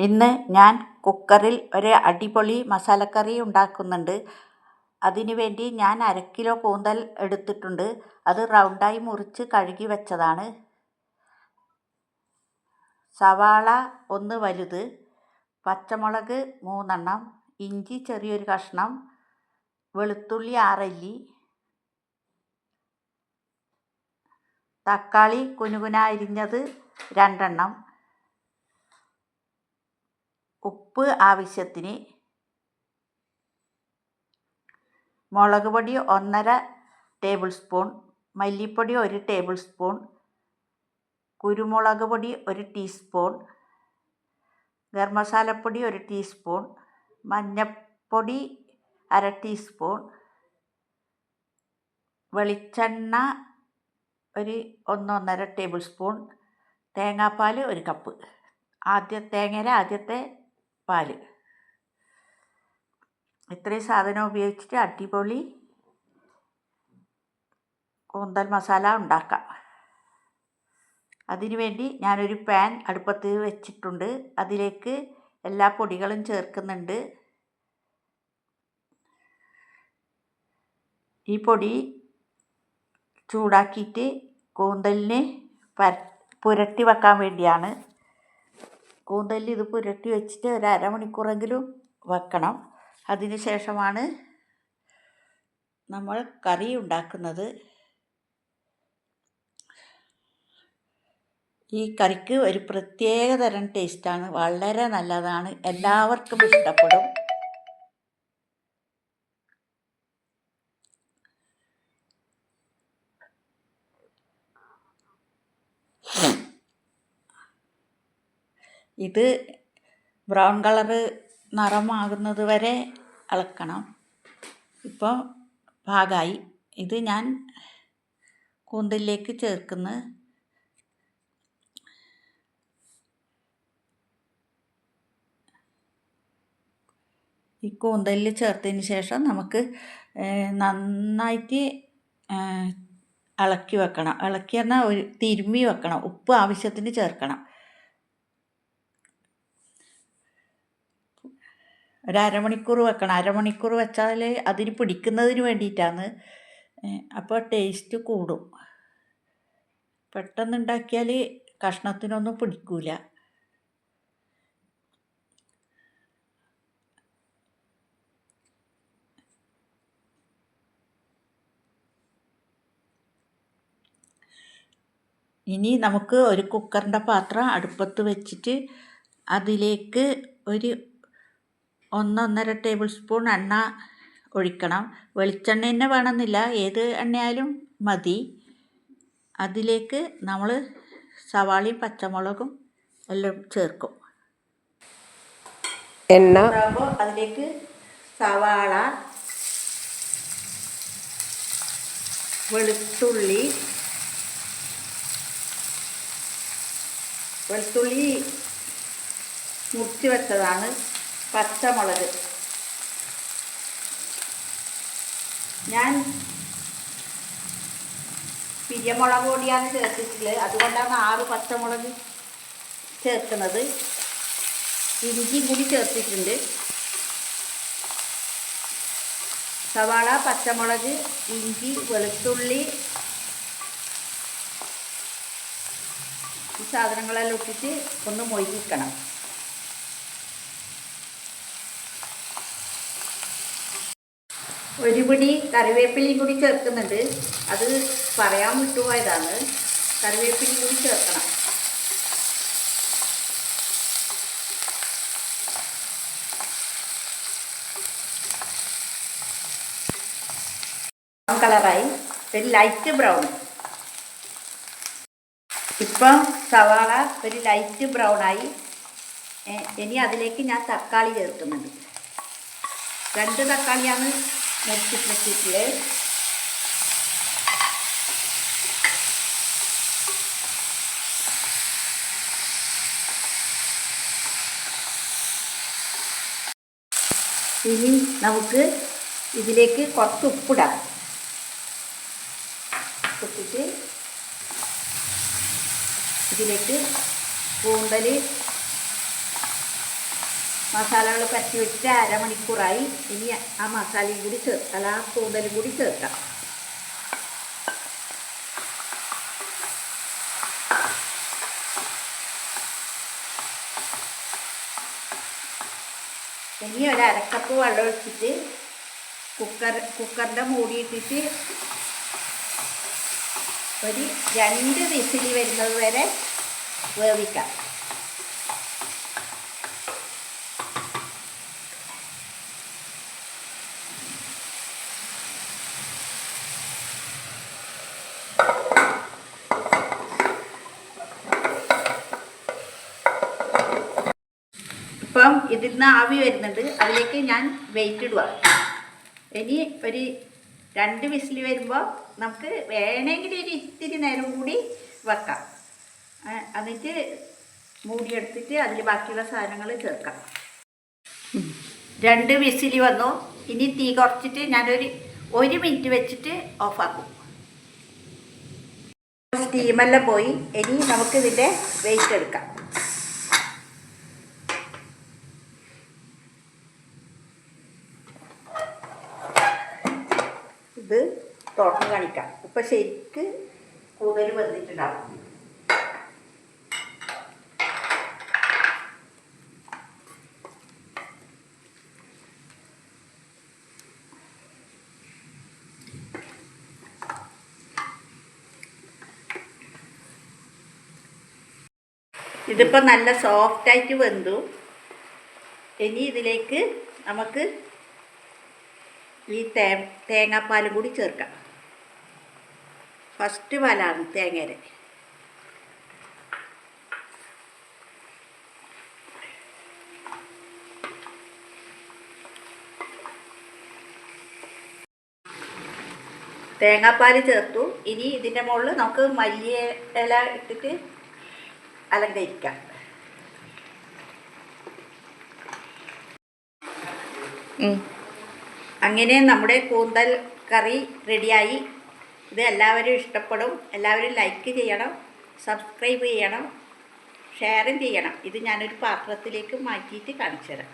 ഇന്ന് ഞാൻ കുക്കറിൽ ഒരു അടിപൊളി മസാലക്കറി ഉണ്ടാക്കുന്നുണ്ട്. അതിനു വേണ്ടി ഞാൻ 1/2 കിലോ കൂന്തൽ എടുത്തിട്ടുണ്ട്. അത് റൗണ്ടായി മുറിച്ച് കഴുകി വെച്ചതാണ്. സവാള 1 വലുത്, പച്ചമുളക് 3 എണ്ണം, ഇഞ്ചി ചെറിയൊരു കഷ്ണം, വെളുത്തുള്ളി 6 അല്ലി, തക്കാളി കുനുകുന അരിഞ്ഞത് 2 എണ്ണം, ഉപ്പ് ആവശ്യത്തിന്, മുളക് പൊടി 1.5 ടേബിൾ സ്പൂൺ, മല്ലിപ്പൊടി 1 ടേബിൾ സ്പൂൺ, കുരുമുളക് പൊടി 1 ടീസ്പൂൺ, ഗരം മസാലപ്പൊടി 1 ടീസ്പൂൺ, മഞ്ഞൾപ്പൊടി 1/2 ടീസ്പൂൺ, വെളിച്ചെണ്ണ 1-1.5 ടേബിൾ സ്പൂൺ, തേങ്ങാപ്പാൽ 1 കപ്പ്. തേങ്ങയുടെ ആദ്യത്തെ പാൽ. ഇത്രയും സാധനം ഉപയോഗിച്ചിട്ട് അടിപൊളി കൂന്തൽ മസാല ഉണ്ടാക്കാം. അതിനുവേണ്ടി ഞാനൊരു പാൻ അടുപ്പത്ത് വെച്ചിട്ടുണ്ട്. അതിലേക്ക് എല്ലാ പൊടികളും ചേർക്കുന്നുണ്ട്. ഈ പൊടി ചൂടാക്കിയിട്ട് കൂന്തലിന് പുരട്ടി വെക്കാൻ വേണ്ടിയാണ്. കൂന്തലിൽ ഇത് പുരട്ടി വെച്ചിട്ട് 1 അരമണിക്കൂറെങ്കിലും വെക്കണം. അതിന് ശേഷമാണ് നമ്മൾ കറി ഉണ്ടാക്കുന്നത്. ഈ കറിക്ക് ഒരു പ്രത്യേക തരം ടേസ്റ്റാണ്, വളരെ നല്ലതാണ്, എല്ലാവർക്കും ഇഷ്ടപ്പെടും. ഇത് ബ്രൗൺ കളറ് നിറമാകുന്നത് വരെ ഇളക്കണം. ഇപ്പോൾ പാകമായി. ഇത് ഞാൻ കൂന്തലിലേക്ക് ചേർക്കുന്നു. ഈ കൂന്തലിൽ ചേർത്തതിന് ശേഷം നമുക്ക് നന്നായിട്ട് ഇളക്കി വെക്കണം. ഇളക്കി പറഞ്ഞാൽ തിരുമ്മി വെക്കണം. ഉപ്പ് ആവശ്യത്തിന് ചേർക്കണം. 1 അരമണിക്കൂർ വെക്കണം. അരമണിക്കൂർ വെച്ചാൽ അതിന് പിടിക്കുന്നതിന് വേണ്ടിയിട്ടാണ്. അപ്പോൾ ടേസ്റ്റ് കൂടും. പെട്ടെന്ന് ഉണ്ടാക്കിയാൽ കഷ്ണത്തിനൊന്നും പിടിക്കില്ല. ഇനി നമുക്ക് ഒരു കുക്കറിൻ്റെ പാത്രം അടുപ്പത്ത് വെച്ചിട്ട് അതിലേക്ക് 1-1.5 ടേബിൾ സ്പൂൺ എണ്ണ ഒഴിക്കണം. വെളിച്ചെണ്ണ തന്നെ വേണമെന്നില്ല, ഏത് എണ്ണയായാലും മതി. അതിലേക്ക് നമ്മൾ സവാളയും പച്ചമുളകും എല്ലാം ചേർക്കും. എണ്ണ അതിലേക്ക് സവാള, വെളുത്തുള്ളി മുറിച്ച് വെച്ചതാണ്, പച്ചമുളക്. ഞാൻ പിരിയമുളക് പൊടിയാണ് ചേർത്തിട്ടുള്ളത്, അതുകൊണ്ടാണ് 6 പച്ചമുളക് ചേർക്കുന്നത്. ഇഞ്ചി കൂടി ചേർത്തിട്ടുണ്ട്. സവാള, പച്ചമുളക്, ഇഞ്ചി, വെളുത്തുള്ളി, ഈ സാധനങ്ങളെല്ലാം ഇട്ടിട്ട് ഒന്ന് മൊരിക്കണം. ഒരു പിടി കറിവേപ്പിലയും കൂടി ചേർക്കുന്നുണ്ട്. അത് പറയാൻ വിട്ടുപോയതാണ്. കറിവേപ്പിലയും കൂടി ചേർക്കണം. ബ്രൗൺ കളറായി, ഒരു ലൈറ്റ് ബ്രൗൺ. ഇപ്പം സവാള ഒരു ലൈറ്റ് ബ്രൗണായി. ഇനി അതിലേക്ക് ഞാൻ തക്കാളി ചേർക്കുന്നുണ്ട്. 2 തക്കാളിയാണ് മുറിച്ചിട്ട് വെച്ചിട്ടുള്ളത്. ഇനി നമുക്ക് ഇതിലേക്ക് കുറച്ച് ഉപ്പിടാം. ഉപ്പിട്ട് ഇതിലേക്ക് കൂന്തൽ മസാലകൾ പറ്റി വെച്ചിട്ട് അരമണിക്കൂറായി. ഇനി ആ മസാലയും കൂടി ആ കൂന്തലും കൂടി ചേർക്കാം. ഇനി ഒരു അരക്കപ്പ് വെള്ളം ഒഴിച്ചിട്ട് കുക്കറിൻ്റെ മൂടിയിട്ടിട്ട് ഒരു 2 വിസിൽ വരുന്നത് വരെ വേവിക്കാം. ഇപ്പം ഇതിൽ നിന്ന് ആവി വരുന്നുണ്ട്. അതിലേക്ക് ഞാൻ വെയിറ്റ് ഇടുക. ഇനി ഒരു 2 വിസിൽ വരുമ്പോൾ നമുക്ക് വേണമെങ്കിൽ ഒരു ഇത്തിരി നേരം കൂടി വെക്കാം. എന്നിട്ട് മൂടിയെടുത്തിട്ട് അതിൽ ബാക്കിയുള്ള സാധനങ്ങൾ ചേർക്കാം. 2 വിസിൽ വന്നു. ഇനി തീ കുറച്ചിട്ട് ഞാനൊരു 1 മിനിറ്റ് വെച്ചിട്ട് ഓഫാക്കും. സ്റ്റീമെല്ലാം പോയി. ഇനി നമുക്കിതിൻ്റെ വെയിറ്റ് എടുക്കാം. ഇത് തുറന്ന് കാണിക്കാം. ഇപ്പം ശരിക്ക് കൂന്തൽ വന്നിട്ടുണ്ടാവും. ഇതിപ്പോൾ നല്ല സോഫ്റ്റായിട്ട് വെന്തു. ഇനി ഇതിലേക്ക് നമുക്ക് ഈ തേങ്ങാപ്പാലും കൂടി ചേർക്കാം. ഫസ്റ്റ് പാലാണ് തേങ്ങയുടെ. തേങ്ങാപ്പാൽ ചേർത്തു. ഇനി ഇതിൻ്റെ മുകളിൽ നമുക്ക് മല്ലി ഇല ഇട്ടിട്ട് അലങ്കരിക്കാം. അങ്ങനെ നമ്മുടെ കൂന്തൽ കറി റെഡിയായി. ഇത് എല്ലാവരും ഇഷ്ടപ്പെടും. എല്ലാവരും ലൈക്ക് ചെയ്യണം, സബ്സ്ക്രൈബ് ചെയ്യണം, ഷെയറും ചെയ്യണം. ഇത് ഞാനൊരു പാത്രത്തിലേക്ക് മാറ്റിയിട്ട് കാണിച്ചു തരാം.